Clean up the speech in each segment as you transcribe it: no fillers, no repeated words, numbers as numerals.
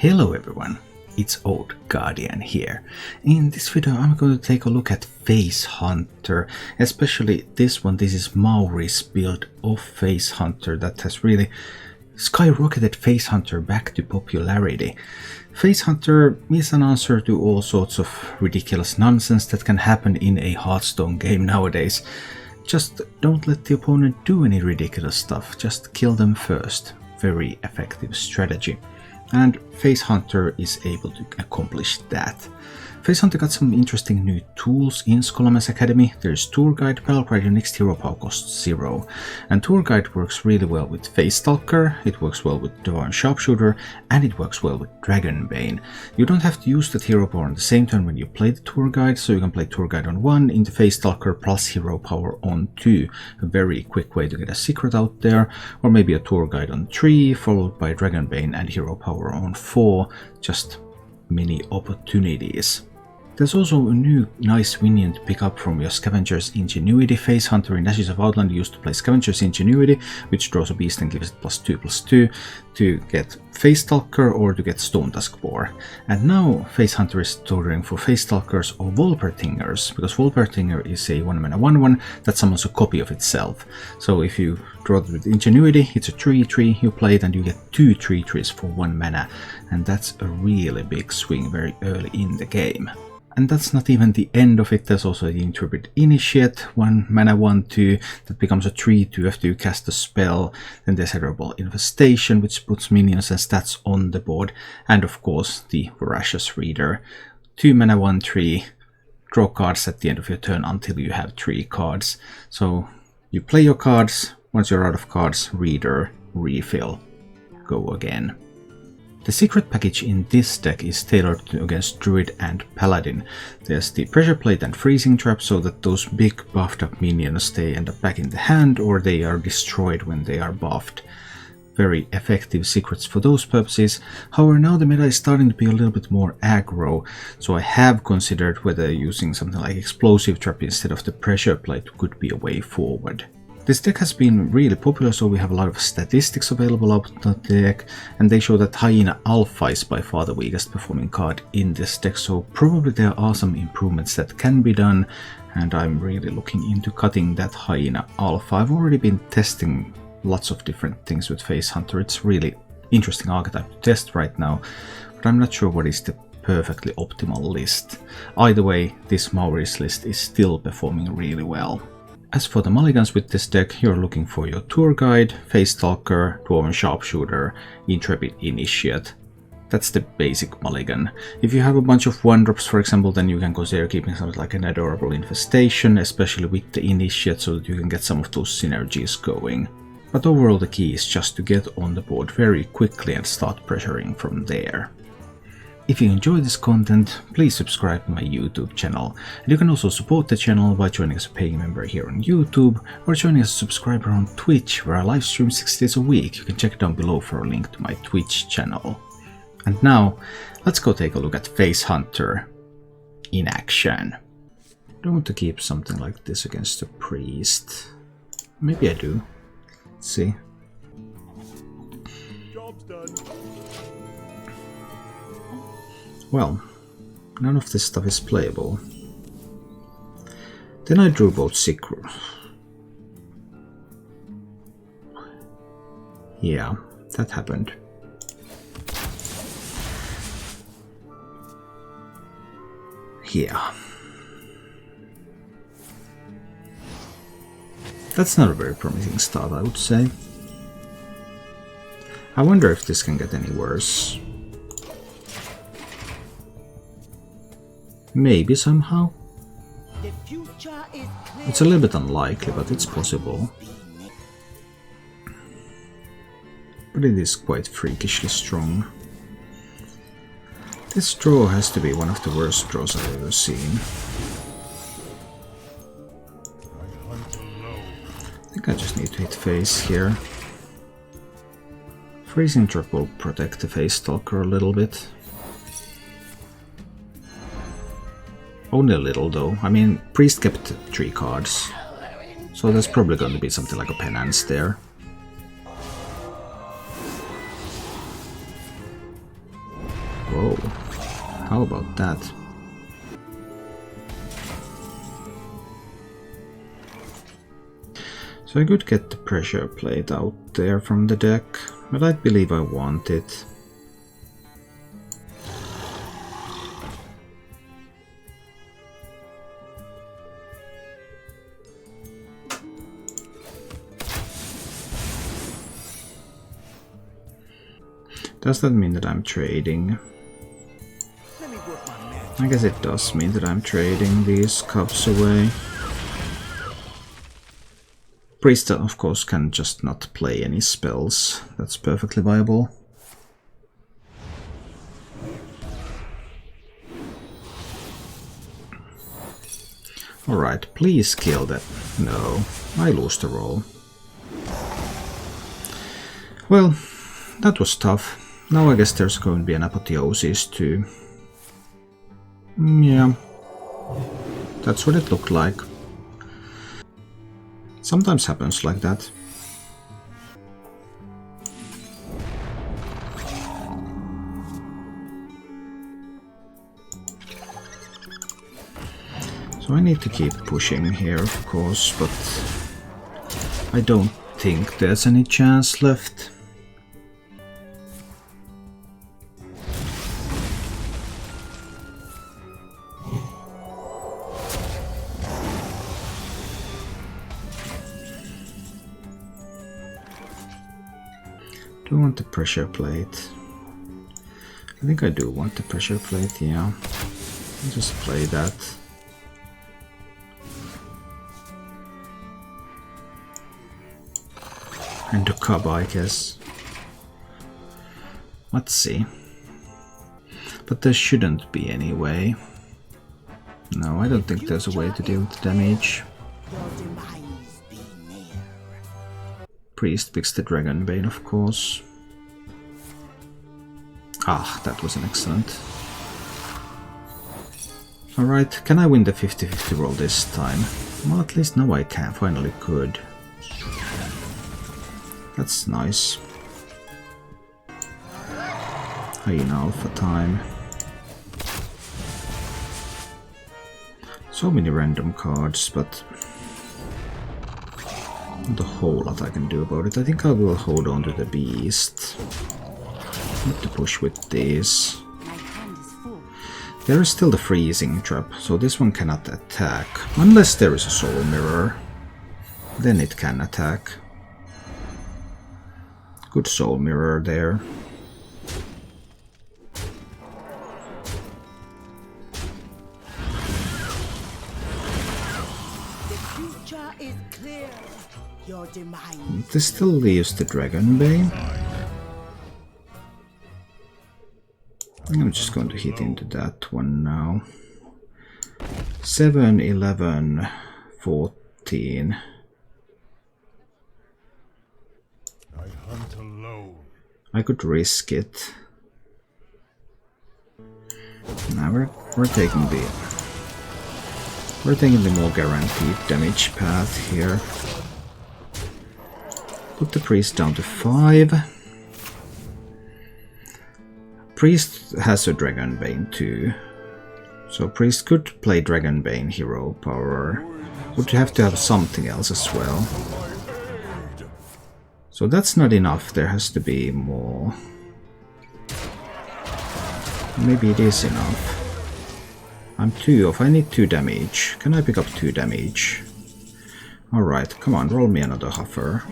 Hello everyone, it's Old Guardian here. In this video I'm going to take a look at Face Hunter, especially this one. This is Maur1's build of Face Hunter that has really skyrocketed Face Hunter back to popularity. Face Hunter is an answer to all sorts of ridiculous nonsense that can happen in a Hearthstone game nowadays. Just don't let the opponent do any ridiculous stuff, just kill them first. Very effective strategy. And Face Hunter is able to accomplish that. Face Hunter got some interesting new tools in Scholomance Academy. There's Tour Guide, Battle Cry, your next hero power costs 0. And Tour Guide works really well with Face Stalker, it works well with Maur1's Sharpshooter, and it works well with Dragonbane. You don't have to use that hero power on the same turn when you play the Tour Guide, so you can play Tour Guide on 1 into Face Stalker plus hero power on 2. A very quick way to get a secret out there, or maybe a Tour Guide on 3, followed by Dragonbane and hero power on 4. Just many opportunities. There's also a new nice minion to pick up from your Scavenger's Ingenuity. Face Hunter in Ashes of Outland used to play Scavenger's Ingenuity, which draws a beast and gives it +2/+2 to get Face Stalker or to get Stone Tusk Boar. And now Face Hunter is ordering for Face Stalkers or Wolpertingers, because Wolpertinger is a 1-mana 1/1 that summons a copy of itself. So if you draw it with Ingenuity, it's a 3/3, you play it and you get 2 3/3s for 1 mana. And that's a really big swing very early in the game. And that's not even the end of it. There's also the Intrepid Initiate, 1 mana 1/2 that becomes a 3/2 after you cast a spell. Then there's Herable Infestation, which puts minions and stats on the board. And of course the Voracious Reader, 2 mana 1/3, draw cards at the end of your turn until you have 3 cards. So you play your cards, once you're out of cards, Reader, refill, go again. The secret package in this deck is tailored against Druid and Paladin. There's the Pressure Plate and Freezing Trap, so that those big buffed up minions, they end up back in the hand or they are destroyed when they are buffed. Very effective secrets for those purposes. However, now the meta is starting to be a little bit more aggro, so I have considered whether using something like Explosive Trap instead of the Pressure Plate could be a way forward. This deck has been really popular, so we have a lot of statistics available out of the deck, and they show that Hyena Alpha is by far the weakest performing card in this deck, so probably there are some improvements that can be done, and I'm really looking into cutting that Hyena Alpha. I've already been testing lots of different things with Face Hunter. It's really interesting archetype to test right now, but I'm not sure what is the perfectly optimal list. Either way, this Maur1's list is still performing really well. As for the mulligans with this deck, you're looking for your Tour Guide, Face Stalker, Maur1's Sharpshooter, Intrepid Initiate. That's the basic mulligan. If you have a bunch of 1-drops, for example, then you can consider keeping something like an Adorable Infestation, especially with the Initiate, so that you can get some of those synergies going. But overall the key is just to get on the board very quickly and start pressuring from there. If you enjoy this content, please subscribe to my YouTube channel. And you can also support the channel by joining as a paying member here on YouTube, or joining as a subscriber on Twitch, where I live stream 6 days a week. You can check down below for a link to my Twitch channel. And now, let's go take a look at Face Hunter in action. I don't want to keep something like this against a priest. Maybe I do. Let's see. Job's done. Well, none of this stuff is playable. Then I drew both Secret. Yeah, that happened. Yeah. That's not a very promising start, I would say. I wonder if this can get any worse. Maybe somehow. It's a little bit unlikely, but it's possible. But it is quite freakishly strong. This draw has to be one of the worst draws I've ever seen. I think I just need to hit face here. Freezing Trap will protect the Face Stalker a little bit. Only a little though. I mean, Priest kept 3 cards, so there's probably going to be something like a Penance there. Whoa, how about that? So I could get the pressure plate out there from the deck, but I believe I want it. Does that mean that I'm trading? I guess it does mean that I'm trading these cups away. Priest, of course, can just not play any spells. That's perfectly viable. Alright, please kill that. No, I lose the roll. Well, that was tough. Now I guess there's going to be an apotheosis too. Yeah, that's what it looked like. Sometimes happens like that. So I need to keep pushing here, of course, but I don't think there's any chance left. Do I want the pressure plate? I think I do want the pressure plate, yeah. I'll just play that. And the cub, I guess. Let's see. But there shouldn't be any way. No, I don't think there's a way to deal with the damage. Priest picks the Dragonbane, of course. Ah, that was an excellent. Alright, can I win the 50-50 roll this time? Well, at least now I can, finally could. That's nice. Hyena Alpha time. So many random cards, but not a whole lot I can do about it. I think I will hold on to the beast. Need to push with this. There is still the freezing trap, so this one cannot attack. Unless there is a soul mirror. Then it can attack. Good soul mirror there. This still leaves the Dragonbane. I'm just going to hit into that one now. 7, 11, 14. I hunt alone. I could risk it. Now we're taking the more guaranteed damage path here. Put the priest down to 5. Priest has a Dragonbane too. So priest could play Dragonbane hero power. Would have to have something else as well. So that's not enough, there has to be more. Maybe it is enough. I'm 2 off, I need 2 damage. Can I pick up 2 damage? Alright, come on, roll me another Huffer.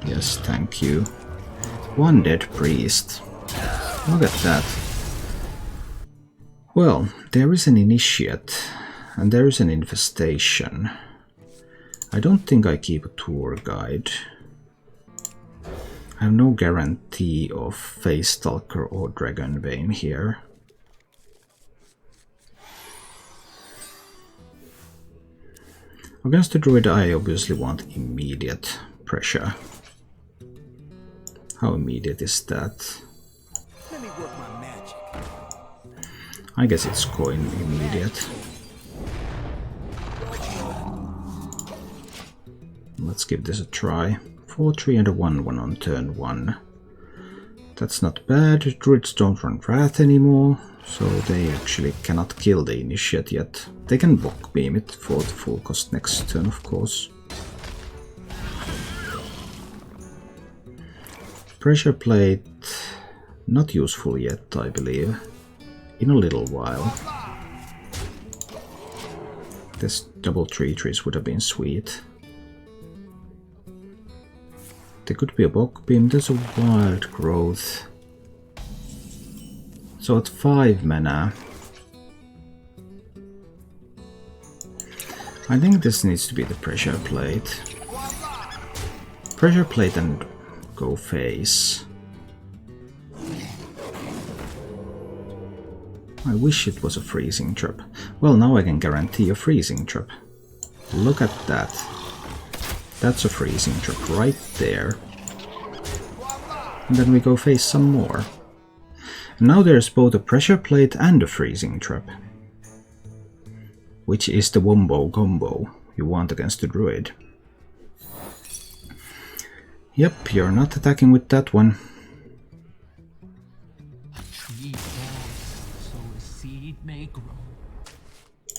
Yes, thank you. 1 dead priest. Look at that. Well, there is an initiate, and there is an infestation. I don't think I keep a tour guide. I have no guarantee of Face Stalker or Dragonbane here. Against the Druid I obviously want immediate pressure. How immediate is that? Let me work my magic. I guess it's coin immediate. Let's give this a try. 4, 3 and a 1, 1 on turn 1. That's not bad. Druids don't run Wrath anymore, so they actually cannot kill the Initiate yet. They can block beam it for the full cost next turn, of course. Pressure Plate, not useful yet, I believe. In a little while. This double 3/3s would have been sweet. There could be a Bog Beam, there's a Wild Growth. So at 5 mana, I think this needs to be the Pressure Plate. Pressure Plate and go face. I wish it was a Freezing Trap. Well, now I can guarantee a Freezing Trap. Look at that. That's a Freezing Trap right there. And then we go face some more. And now there's both a Pressure Plate and a Freezing Trap. Which is the wombo combo you want against the Druid. Yep, you're not attacking with that one.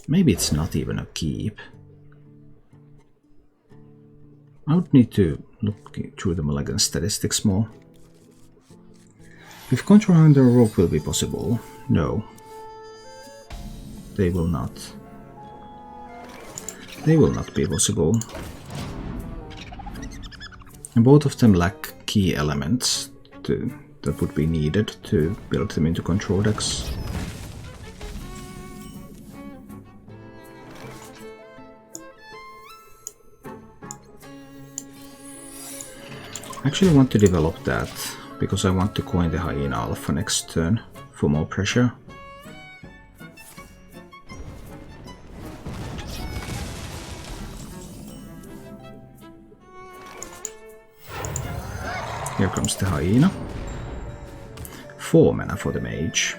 Maybe it's not even a keep. I would need to look through the mulligan statistics more. If control under a rope will be possible, no. They will not. They will not be possible. And both of them lack key elements that would be needed to build them into control decks. I actually want to develop that, because I want to coin the Hyena Alpha next turn for more pressure. Here comes the Hyena. 4 mana for the Mage.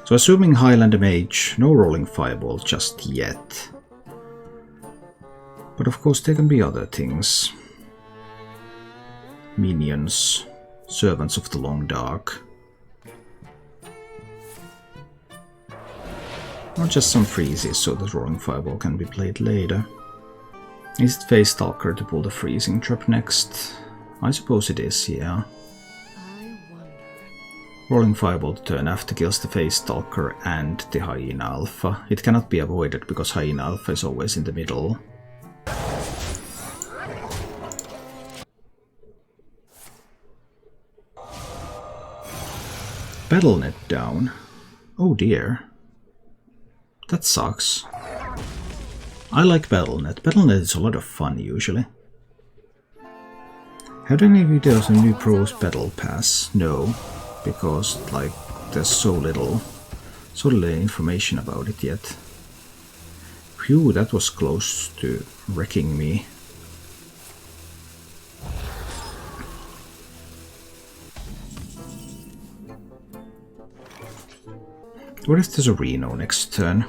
So assuming Highlander Mage, no rolling Fireball just yet. But of course there can be other things. Minions, Servants of the Long Dark. Or just some freezes so that Rolling Fireball can be played later. Is it Face Stalker to pull the Freezing Trap next? I suppose it is, yeah. Rolling Fireball the turn after kills the Face Stalker and the Hyena Alpha. It cannot be avoided because Hyena Alpha is always in the middle. Battle.net down. Oh dear. That sucks. I like Battle.net. Battle.net is a lot of fun usually. Have any videos on new pros battle pass? No, because like there's so little information about it yet. Phew, that was close to wrecking me. What if there's a Reno next turn?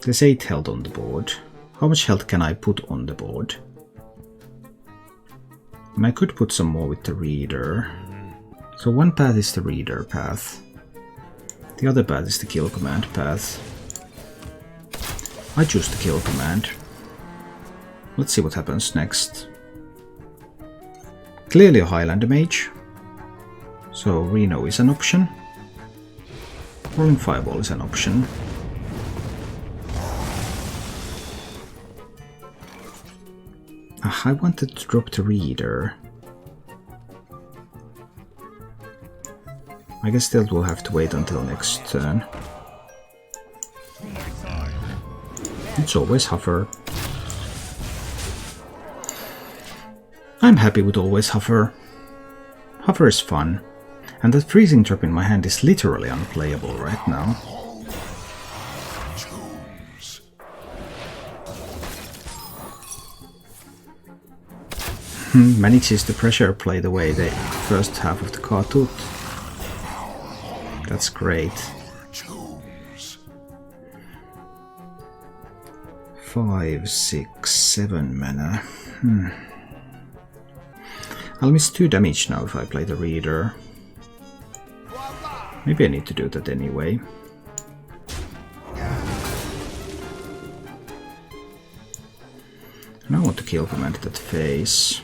There's 8 health on the board. How much health can I put on the board? And I could put some more with the Reader. So one path is the Reader path. The other path is the Kill Command path. I choose the Kill Command. Let's see what happens next. Clearly a Highlander Mage. So Reno is an option. Rolling Fireball is an option. I wanted to drop the Reader. I guess that will have to wait until next turn. It's always Hover. I'm happy with always Hover. Hover is fun. And that Freezing Trap in my hand is literally unplayable right now. Manages to pressure play the way the first half of the card took. That's great. 5, 6, 7 mana. I'll miss 2 damage now if I play the Reader. Maybe I need to do that anyway. And I want to kill command that face.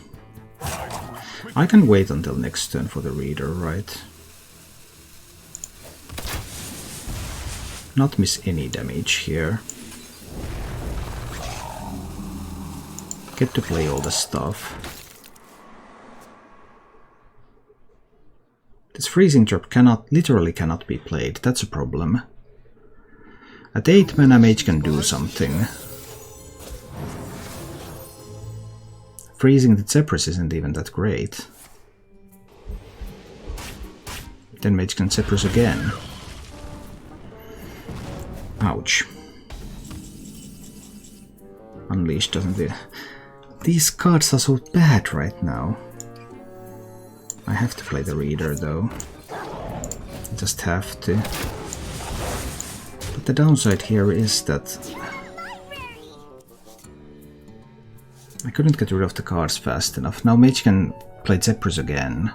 I can wait until next turn for the reader, right? Not miss any damage here. Get to play all the stuff. This freezing trap literally cannot be played, that's a problem. At 8 mana mage can do something. Freezing the Zephyrus isn't even that great. Then mage can Zephyrus again. Ouch. Unleash doesn't do. These cards are so bad right now. I have to play the reader though. I just have to. But the downside here is that I couldn't get rid of the cards fast enough. Now mage can play Zephyrus again.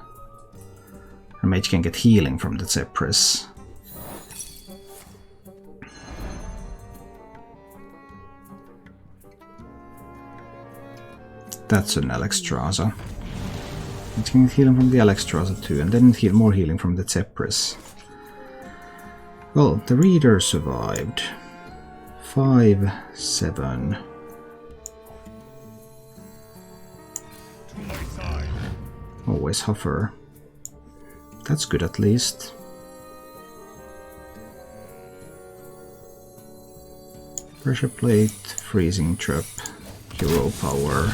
And mage can get healing from the Zephyrus. That's an Alexstrasza. Mage can get healing from the Alexstrasza too, and then more healing from the Zephyrus. Well, the reader survived. 5, 7. Always Huffer. That's good at least. Pressure plate, freezing trap, hero power,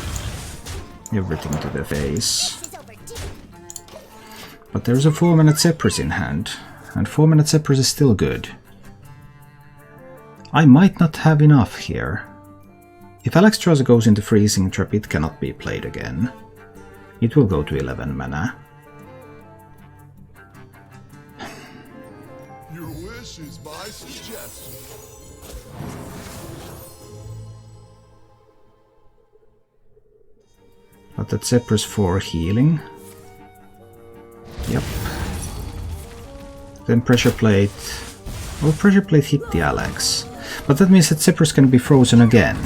everything to the face. But there's a 4-mana Zephyrus in hand, and 4-mana Zephyrus is still good. I might not have enough here. If Alexstrasza goes into freezing trap, it cannot be played again. It will go to 11 mana. Your wish is my suggestion. But that Zephyrus 4 healing. Yep. Then pressure plate. Well, pressure plate hit the Alex. But that means that Zephyrus can be frozen again.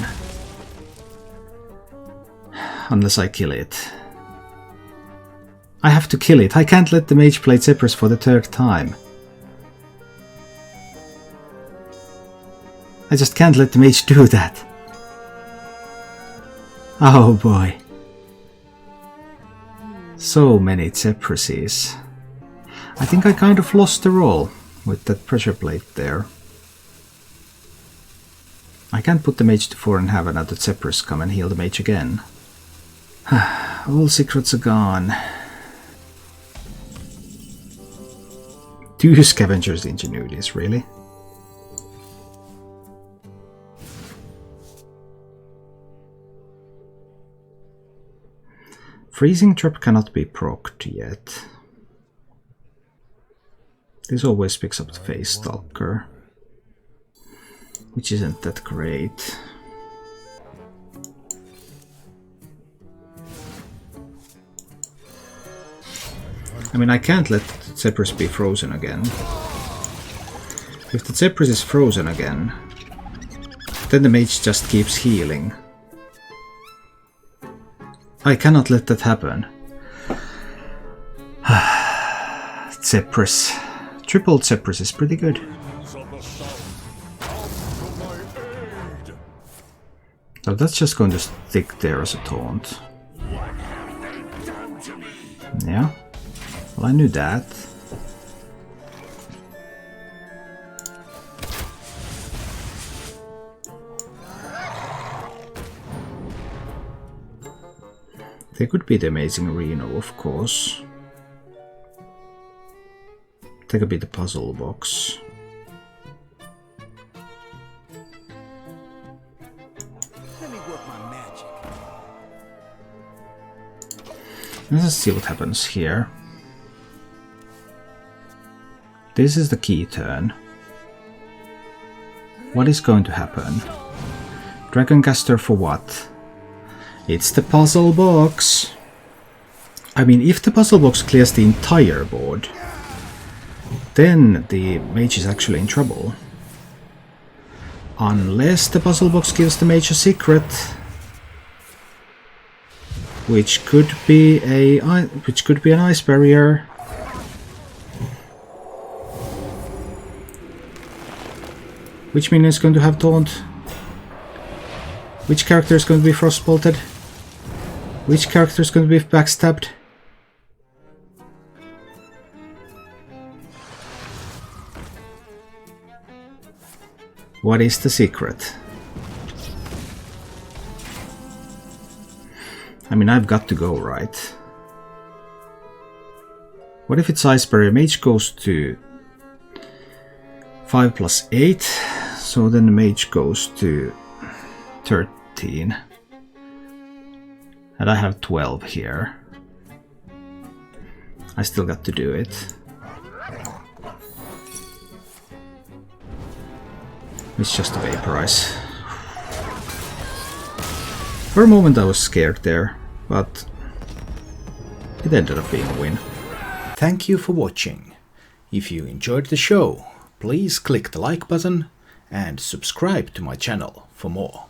Unless I kill it. I have to kill it. I can't let the mage play Zephyrus for the 3rd time. I just can't let the mage do that. Oh boy. So many Zephyruses. I think I kind of lost the roll with that pressure plate there. I can't put the mage to 4 and have another Zephyrus come and heal the mage again. All secrets are gone. 2 Scavengers Ingenuities, really? Freezing Trap cannot be procced yet. This always picks up the Face Stalker, which isn't that great. I mean, I can't let the Zephyrus be frozen again. If the Zephyrus is frozen again, then the mage just keeps healing. I cannot let that happen. Zephyrus. Triple Zephyrus is pretty good. So that's just going to stick there as a taunt. Yeah. Well, I knew that. They could be the amazing Reno, of course. They could be the puzzle box. Let me work my magic. Let's see what happens here. This is the key turn. What is going to happen? Dragoncaster for what? It's the puzzle box. I mean, if the puzzle box clears the entire board, then the mage is actually in trouble. Unless the puzzle box gives the mage a secret, which could be an ice barrier. Which minion is going to have taunt? Which character is going to be frostbolted? Which character is going to be backstabbed? What is the secret? I mean, I've got to go, right? What if it's ice barrier? Mage goes to 5 plus 8, so then the mage goes to 13. And I have 12 here. I still got to do it. It's just a vaporize. For a moment I was scared there, but it ended up being a win. Thank you for watching. If you enjoyed the show, please click the like button and subscribe to my channel for more.